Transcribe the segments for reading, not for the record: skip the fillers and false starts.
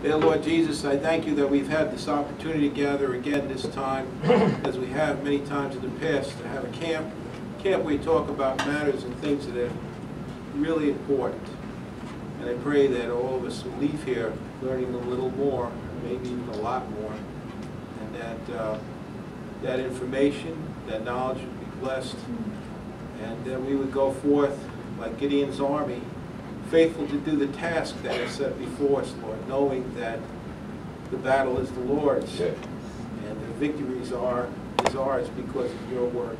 Dear Lord Jesus, I thank you that we've had this opportunity to gather again this time, as we have many times in the past, to have a camp where we talk about matters and things that are really important. And I pray that all of us will leave here learning a little more, maybe even a lot more, and that that information, that knowledge would be blessed, and that we would go forth like Gideon's army, faithful to do the task that is set before us, Lord, knowing that the battle is the Lord's, and the victories is ours because of your work.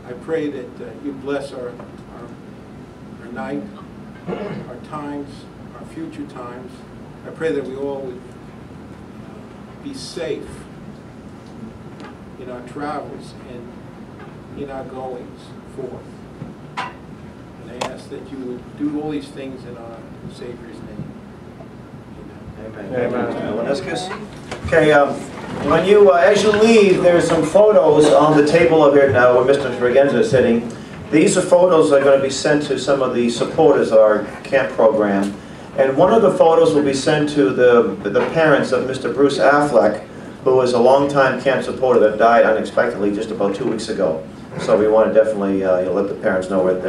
I pray that you bless our night, our times, our future times. I pray that we all would be safe in our travels and in our goings forth. And I ask that you would do all these things in our Savior's name. Amen. Amen. Okay, when you, as you leave, there's some photos on the table over here now where Mr. Regenza is sitting. These are photos that are going to be sent to some of the supporters of our camp program. And one of the photos will be sent to the parents of Mr. Bruce Affleck, who was a longtime camp supporter that died unexpectedly just about 2 weeks ago. So we want to definitely let the parents know that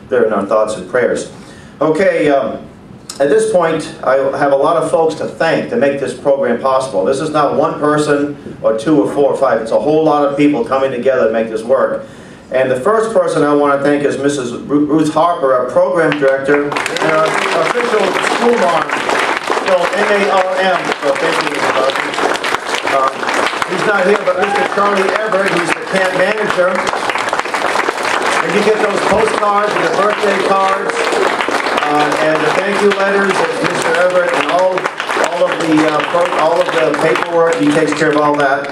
they're in our thoughts and prayers. Okay, at this point, I have a lot of folks to thank to make this program possible. This is not one person or two or four or five. It's a whole lot of people coming together to make this work. And the first person I want to thank is Mrs. Ruth Harper, our program director, and our official school mom, spelled M-A-R-M. So thank you, Mrs. Harper. He's not here, but Mr. Charlie Everett, he's the camp manager. And you get those postcards and the birthday cards and the thank you letters of Mr. Everett and all of the paperwork. He takes care of all that.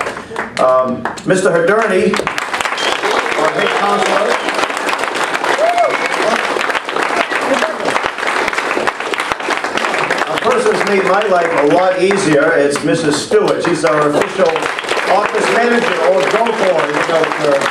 Mr. Herderney, our head counselor. A person who's made my life a lot easier is Mrs. Stewart. She's our official office manager, or go for it.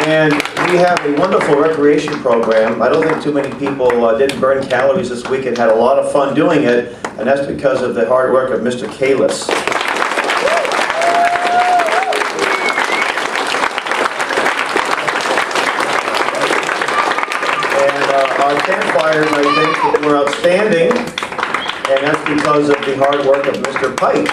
And we have a wonderful recreation program. I don't think too many people didn't burn calories this week and had a lot of fun doing it, and that's because of the hard work of Mr. Kalis. And our campfires, I think, were outstanding, and that's because of the hard work of Mr. Pike.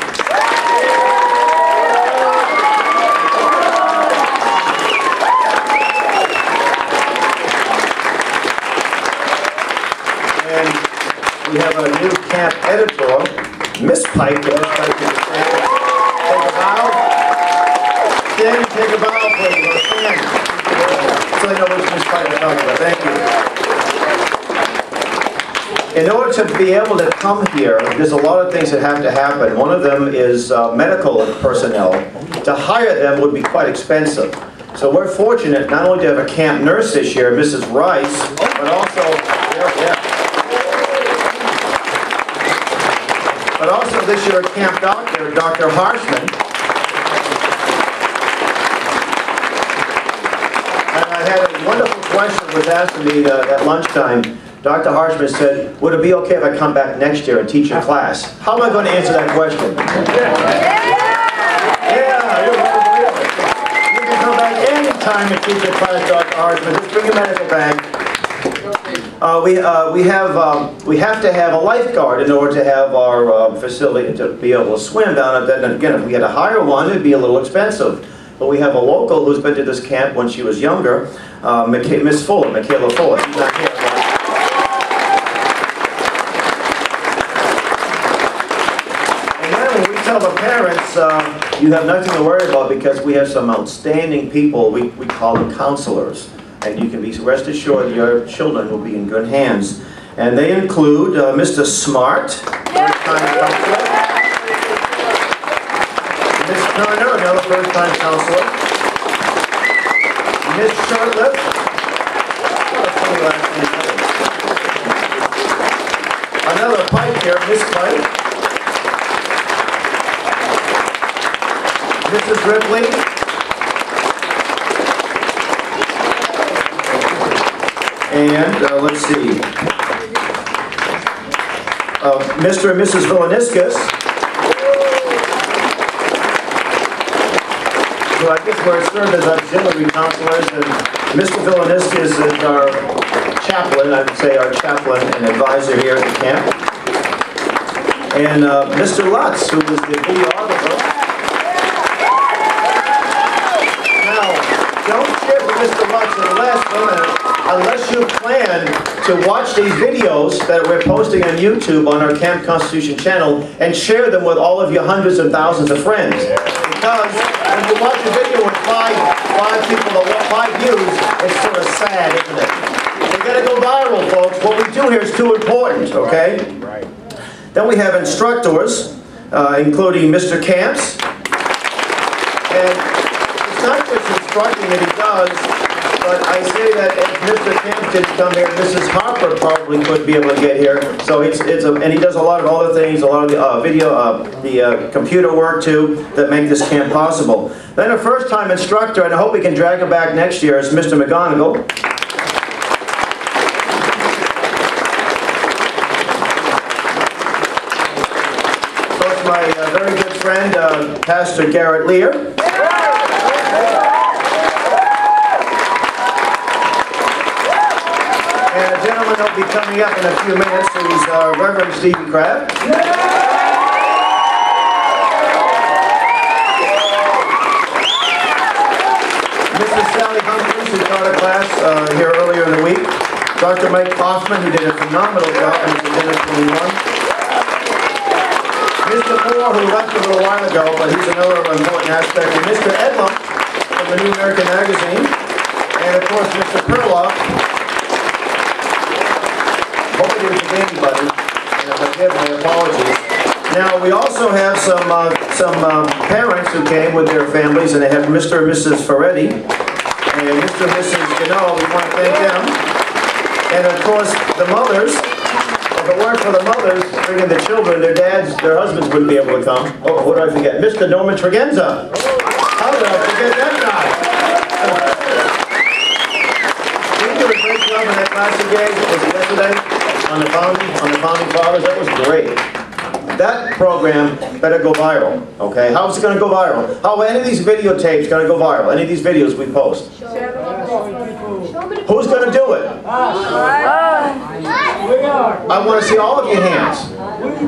We have a new camp editor, Miss Pike. Miss Pike, take a bow. Stand, take a bow, please. Or stand. So they know which Miss Pike we're talking about. Thank you. In order to be able to come here, there's a lot of things that have to happen. One of them is medical personnel. To hire them would be quite expensive. So we're fortunate not only to have a camp nurse this year, Mrs. Rice, but also this year a camp doctor, Dr. Harshman. And I had a wonderful question was asked of me at lunchtime. Dr. Harshman said, would it be okay if I come back next year and teach a class? How am I going to answer that question? Yeah, you can come back any time and teach a class, Dr. Harshman. Just bring your medical bag. We have to have a lifeguard in order to have our facility to be able to swim down it. Then again, if we had to hire one, it'd be a little expensive. But we have a local who's been to this camp when she was younger, Miss Fuller, Michaela Fuller. She's not here. And then when we tell the parents, you have nothing to worry about because we have some outstanding people. We call them counselors. And you can be rest assured that your children will be in good hands. And they include Mr. Smart, first-time counselor. Miss Turner, another first-time counselor. Miss Shurtleff. Another Pike here, Miss Pike. Mrs. Ripley. And let's see. Mr. and Mrs. Villaniscus, who I guess were served as auxiliary counselors, and Mr. Villaniscus is our chaplain, I would say our chaplain and advisor here at the camp. And Mr. Lutz, who is the videographer. Now, don't share with Mr. Lutz in the last minute unless you plan to watch these videos that we're posting on YouTube on our Camp Constitution channel and share them with all of your hundreds and thousands of friends. Because when you watch a video with five people or 5 views, it's sort of sad, isn't it? We're going to go viral, folks. What we do here is too important, okay? Right. Then we have instructors, including Mr. Camps. And it's not just instructing that he does, but I say that if Mr. Camps didn't come here, Mrs. Harper probably couldn't be able to get here. So and he does a lot of other things, a lot of the the computer work too, that make this camp possible. Then a first-time instructor, and I hope we can drag him back next year, is Mr. McGonigal. Of course, my very good friend, Pastor Garrett Lear. And a gentleman will be coming up in a few minutes, who's Reverend Stephen Crabb. Mrs. Sally Humphries, who taught a class here earlier in the week. Dr. Mike Kaufman, who did a phenomenal job in his administrative one. Mr. Moore, who left a little while ago, but he's another important aspect. And Mr. Edlum, from the New American Magazine. And of course, Mr. Perloff. Hope I didn't forget anybody, and if I did, my apologies. Now, we also have some parents who came with their families, and they have Mr. and Mrs. Ferretti, and Mr. and Mrs. Gano, we want to thank them. And of course, the mothers, if it weren't for the mothers bringing the children, their dads, their husbands wouldn't be able to come. Oh, what did I forget? Mr. Norman Tregenza. How did I forget that guy? He did a great job in that class he gave, was it yesterday? On the founding fathers, that was great. That program better go viral, okay? How's it going to go viral? How are any of these videotapes going to go viral? Any of these videos we post? Who's going to do it? I want to see all of your hands.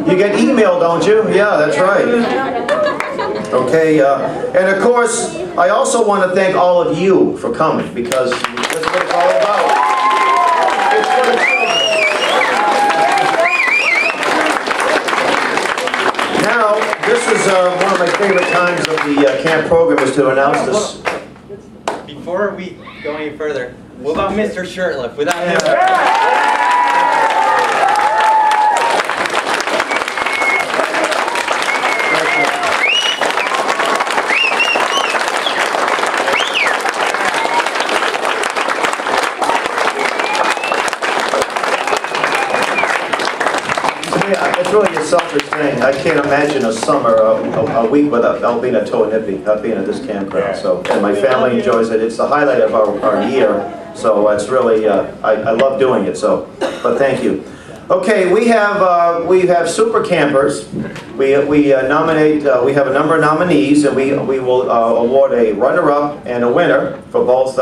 You get email, don't you? Yeah, that's right. Okay, and of course, I also want to thank all of you for coming, because that's what it's all about. It's for the children. Now, this is one of my favorite times of the camp program, is to announce this. Before we go any further, what about Mr. Shurtleff? Without him... It's really a selfish thing. I can't imagine a summer, a week without Albina Toa-Nippy, not being at this campground. So, and my family enjoys it. It's the highlight of our year. So it's really, I love doing it. So, but thank you. Okay, we have super campers. We nominate. We have a number of nominees, and we will award a runner-up and a winner for both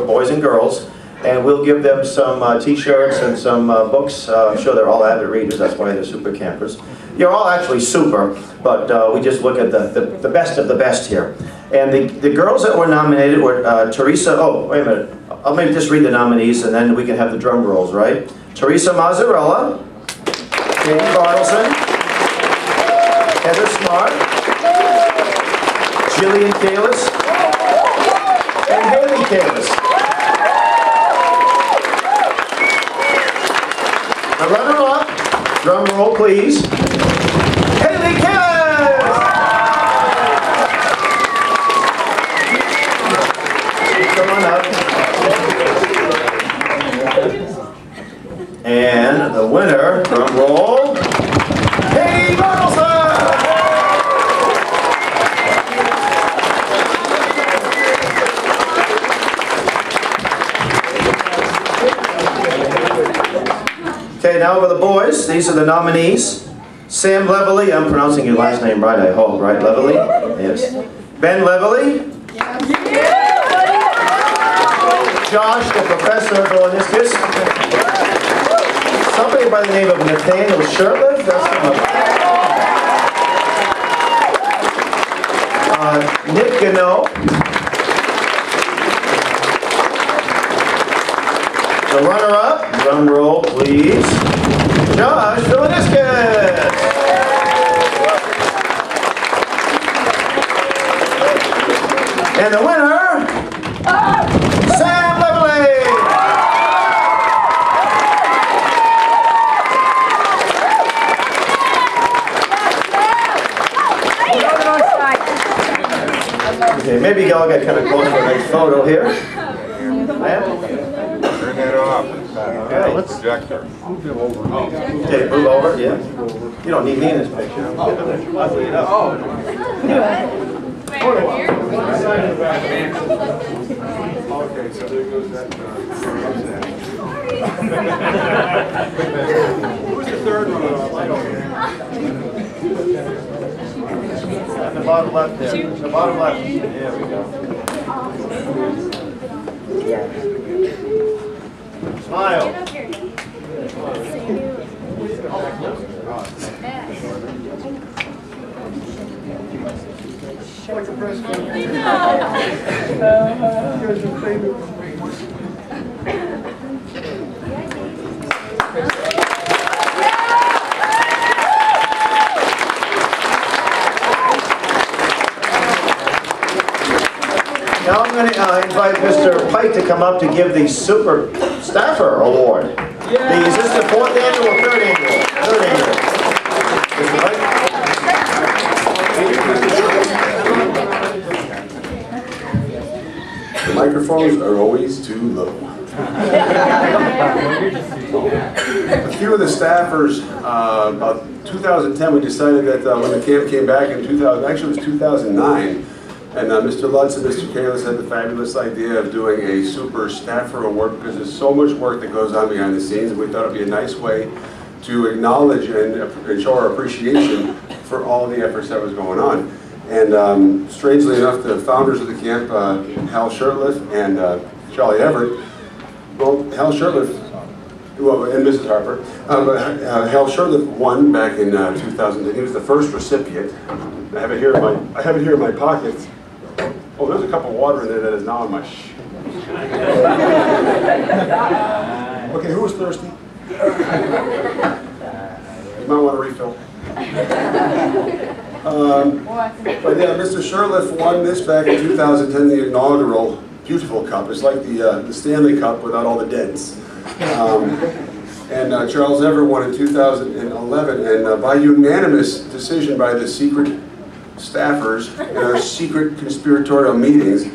boys and girls. And we'll give them some T-shirts and some books. I'm sure they're all avid readers. That's why they're super campers. You're all actually super, but we just look at the best of the best here. And the girls that were nominated were Teresa. Oh, wait a minute. I'll maybe just read the nominees, and then we can have the drum rolls, right? Teresa Mazzarella, Katie Bartleson, Heather Smart, Jillian Kalis, and Haley Kalis. The runner-up, drum roll please, Haley Kalis! Come on up. And the winner, drum roll, Katie Bartleson! Okay, now over the boys. These are the nominees. Sam Leverly, I'm pronouncing your last name right, I hope, right? Leverly? Yes. Ben Leverly. Josh, the professor of Orniscus. Somebody by the name of Nathaniel Shurtleff. Nick Gano. The runner-up, drum roll please, Josh Orniscus. And the winner, Sam Leverly. Okay, maybe y'all get kind of close for a nice photo here. Turn that off. Okay, let's Projector. okay, move over, yeah. You don't need me in this picture. I'll put it up. Okay, so there goes that. Who's the third one? At the bottom left there. The bottom left. There we go. Smile. Now I'm going to invite Mr. Pike to come up to give the Super Staffer Award. Is this the 4th annual or 3rd annual? 3rd annual. Mr. Pike? The microphones are always too low. A few of the staffers, about 2010, we decided that when the camp came back in 2000, actually it was 2009, and Mr. Lutz and Mr. Kalis had the fabulous idea of doing a super staffer award because there's so much work that goes on behind the scenes, and we thought it would be a nice way to acknowledge and show our appreciation for all the efforts that was going on. And strangely enough, the founders of the camp, Hal Shurtleff and Charlie Everett, well, Hal Shurtleff, well, and Mrs. Harper, Hal Shurtleff won back in 2000. He was the first recipient. I have it here in my pocket. Oh, there's a cup of water in there that is now in my Okay, who was thirsty? You might want to refill. But yeah, Mr. Shurtleff won this back in 2010, the inaugural beautiful cup. It's like the Stanley Cup without all the dents. And Charles Everett won in 2011, and by unanimous decision by the secret staffers in our secret conspiratorial meetings,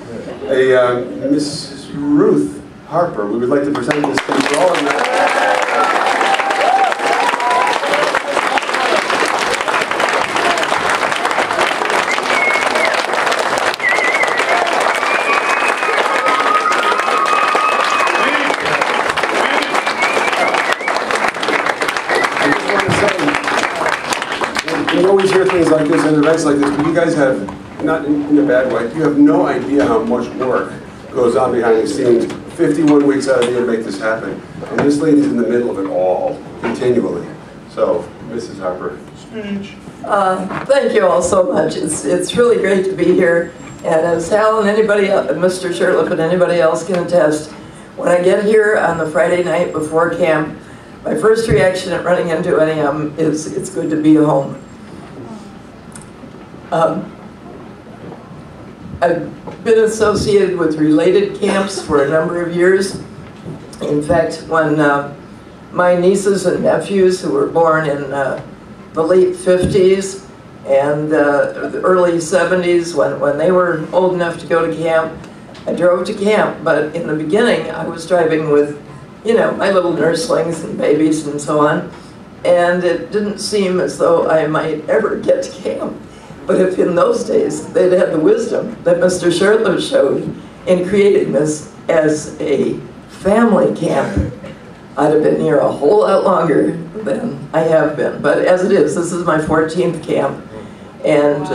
Mrs. Ruth Harper, we would like to present this thing for all of you. You always hear things like this and events like this, but you guys have, not in a bad way, you have no idea how much work goes on behind the scenes, 51 weeks out of the year to make this happen. And this lady's in the middle of it all, continually. So, Mrs. Harper, speech. Thank you all so much. It's really great to be here. And as Hal and anybody else, Mr. Shurtleff and anybody else can attest, when I get here on the Friday night before camp, my first reaction at running into any of them is it's good to be home. I've been associated with related camps for a number of years. In fact, when my nieces and nephews, who were born in the late 50s and the early 70s, when they were old enough to go to camp, I drove to camp. But in the beginning, I was driving with, you know, my little nurslings and babies and so on. And it didn't seem as though I might ever get to camp. But if in those days they'd had the wisdom that Mr. Shurtleff showed in creating this as a family camp, I'd have been here a whole lot longer than I have been. But as it is, this is my 14th camp. And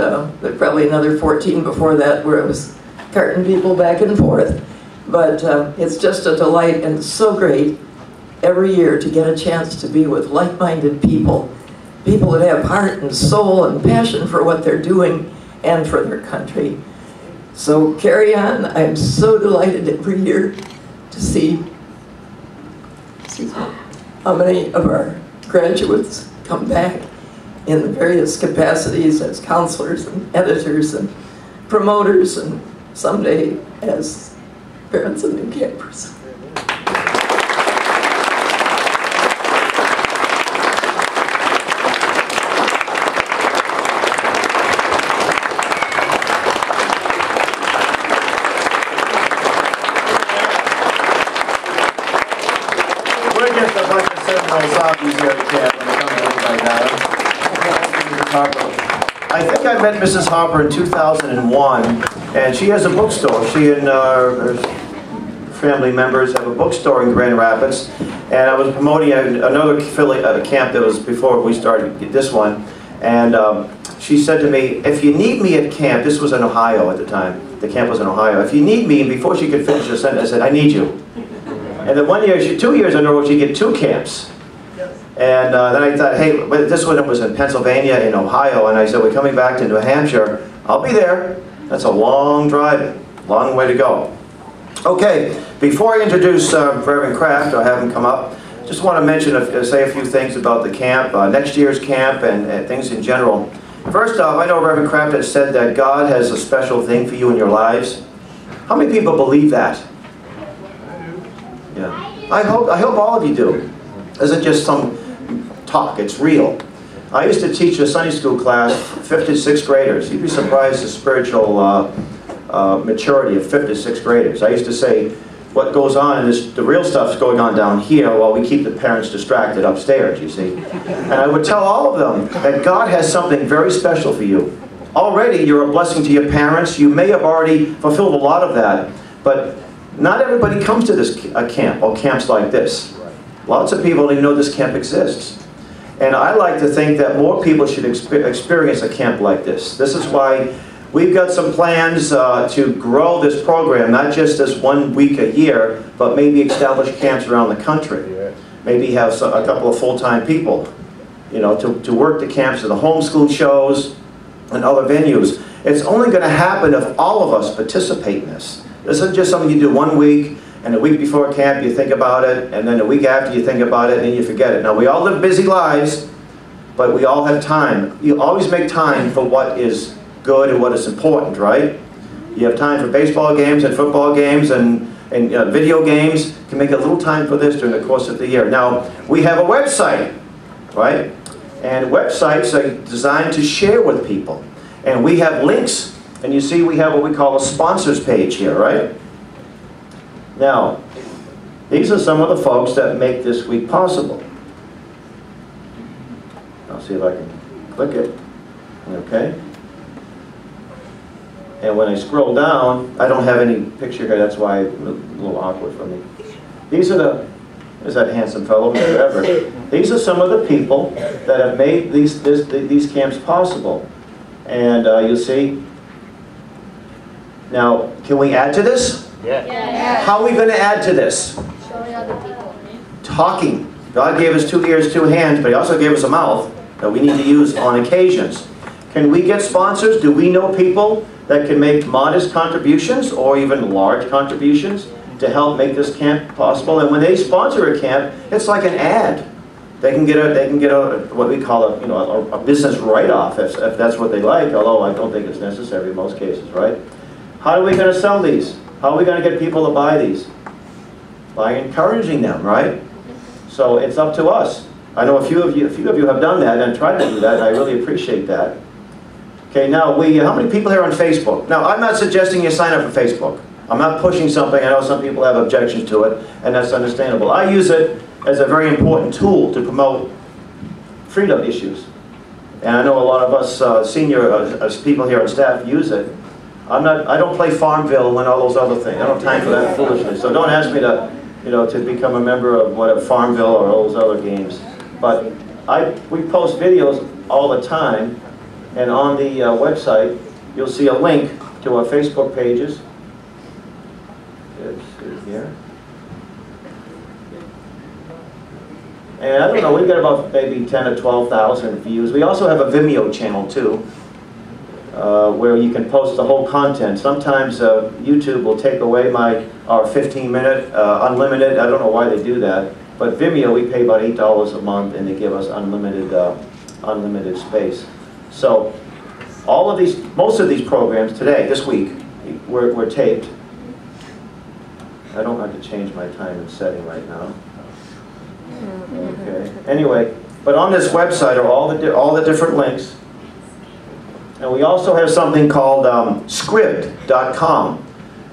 there's probably another 14 before that where I was carting people back and forth. But it's just a delight and so great every year to get a chance to be with like-minded people. People that have heart and soul and passion for what they're doing and for their country. So carry on. I'm so delighted every year to see how many of our graduates come back in the various capacities as counselors and editors and promoters and someday as parents of new campers. We're getting a bunch of Seminole zombies here at camp when it comes to everybody now. I think I met Mrs. Harper in 2001, and she has a bookstore. She and her family members have a bookstore in Grand Rapids, and I was promoting another affiliate at a camp that was before we started this one, and she said to me, if you need me at camp, this was in Ohio at the time, the camp was in Ohio, if you need me, and before she could finish her sentence, I said, I need you. And then 1 year, 2 years in a row, she'd get 2 camps. And then I thought, hey, but this one was in Pennsylvania, in Ohio, and I said, we're coming back to New Hampshire. I'll be there. That's a long drive, long way to go. Okay, before I introduce Reverend Kraft, or have him come up, just want to mention, say a few things about the camp, next year's camp, and things in general. First off, I know Reverend Kraft has said that God has a special thing for you in your lives. How many people believe that? Yeah. I hope all of you do. This isn't just some talk, it's real. I used to teach a Sunday school class, 5th to 6th graders. You'd be surprised the spiritual maturity of 5th to 6th graders. I used to say, what goes on, the real stuff's going on down here while we keep the parents distracted upstairs, you see. And I would tell all of them that God has something very special for you. Already you're a blessing to your parents. You may have already fulfilled a lot of that, but not everybody comes to this camp or camps like this. Lots of people don't even know this camp exists. And I like to think that more people should experience a camp like this. This is why we've got some plans to grow this program, not just this 1 week a year, but maybe establish camps around the country. Maybe have a couple of full-time people, you know, to work the camps and the homeschool shows and other venues. It's only going to happen if all of us participate in this. This isn't just something you do 1 week, and a week before camp you think about it, and then a week after you think about it, and then you forget it. Now, we all live busy lives, but we all have time. You always make time for what is good and what is important, right? You have time for baseball games and football games and video games. You can make a little time for this during the course of the year. Now, we have a website, right? And websites are designed to share with people. And we have links, and you see we have what we call a sponsors page here, right? Now, these are some of the folks that make this week possible. I'll see if I can click it. Okay. And when I scroll down, I don't have any picture here, that's why it's a little awkward for me. These are the, is that handsome fellow, Mr. Everett? These are some of the people that have made these camps possible. And you'll see. Now, can we add to this? Yeah. How are we going to add to this? Showing other people. Talking. God gave us 2 ears, 2 hands, but He also gave us a mouth that we need to use on occasions. Can we get sponsors? Do we know people that can make modest contributions or even large contributions to help make this camp possible? And when they sponsor a camp, it's like an ad. They can get a what we call a business write-off if that's what they like. Although I don't think it's necessary in most cases, right? How are we going to sell these? How are we going to get people to buy these? By encouraging them, right? So it's up to us. I know a few of you have done that and tried to do that, and I really appreciate that. Okay, now how many people here on Facebook? Now, I'm not suggesting you sign up for Facebook. I'm not pushing something. I know some people have objections to it, and that's understandable. I use it as a very important tool to promote freedom issues. And I know a lot of us senior people here on staff use it. I don't play Farmville and all those other things. I don't have time for that foolishness. So don't ask me to, you know, to become a member of what, Farmville or all those other games. But we post videos all the time, and on the website, you'll see a link to our Facebook pages. It's here. And I don't know, we've got about maybe 10 or 12,000 views. We also have a Vimeo channel too, where you can post the whole content. Sometimes YouTube will take away our 15-minute unlimited. I don't know why they do that, but Vimeo, we pay about $8 a month, and they give us unlimited space. So all of these, most of these programs today, this week, were taped. I don't have to change my time and setting right now. Okay. Anyway, but on this website are all the different links, and we also have something called script.com.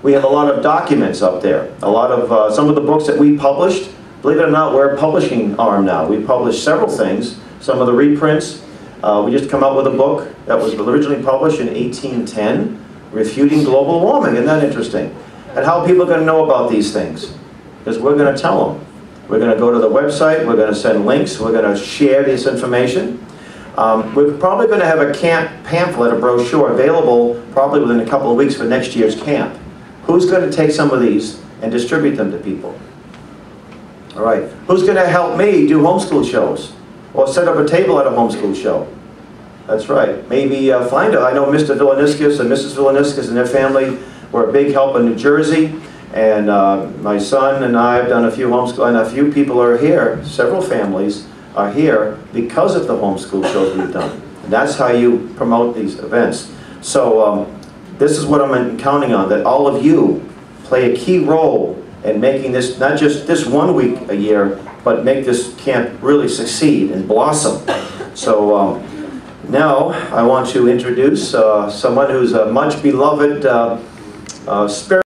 We have a lot of documents up there. A lot of some of the books that we published. Believe it or not, we're a publishing arm now. We published several things. Some of the reprints. We just come out with a book that was originally published in 1810, Refuting Global Warming. Isn't that interesting? And how people are going to know about these things? Because we're going to tell them. We're going to go to the website, we're going to send links, we're going to share this information. We're probably going to have a camp pamphlet, a brochure, available probably within a couple of weeks for next year's camp. Who's going to take some of these and distribute them to people? All right. Who's going to help me do homeschool shows? Or set up a table at a homeschool show? That's right. Maybe find I know Mr. Villaniscus and Mrs. Villaniscus and their family were a big help in New Jersey. And my son and I have done a few homeschool, and a few people are here, several families are here because of the homeschool shows we've done. And that's how you promote these events. So this is what I'm counting on, that all of you play a key role in making this, not just this 1 week a year, but make this camp really succeed and blossom. So now I want to introduce someone who's a much beloved spirit.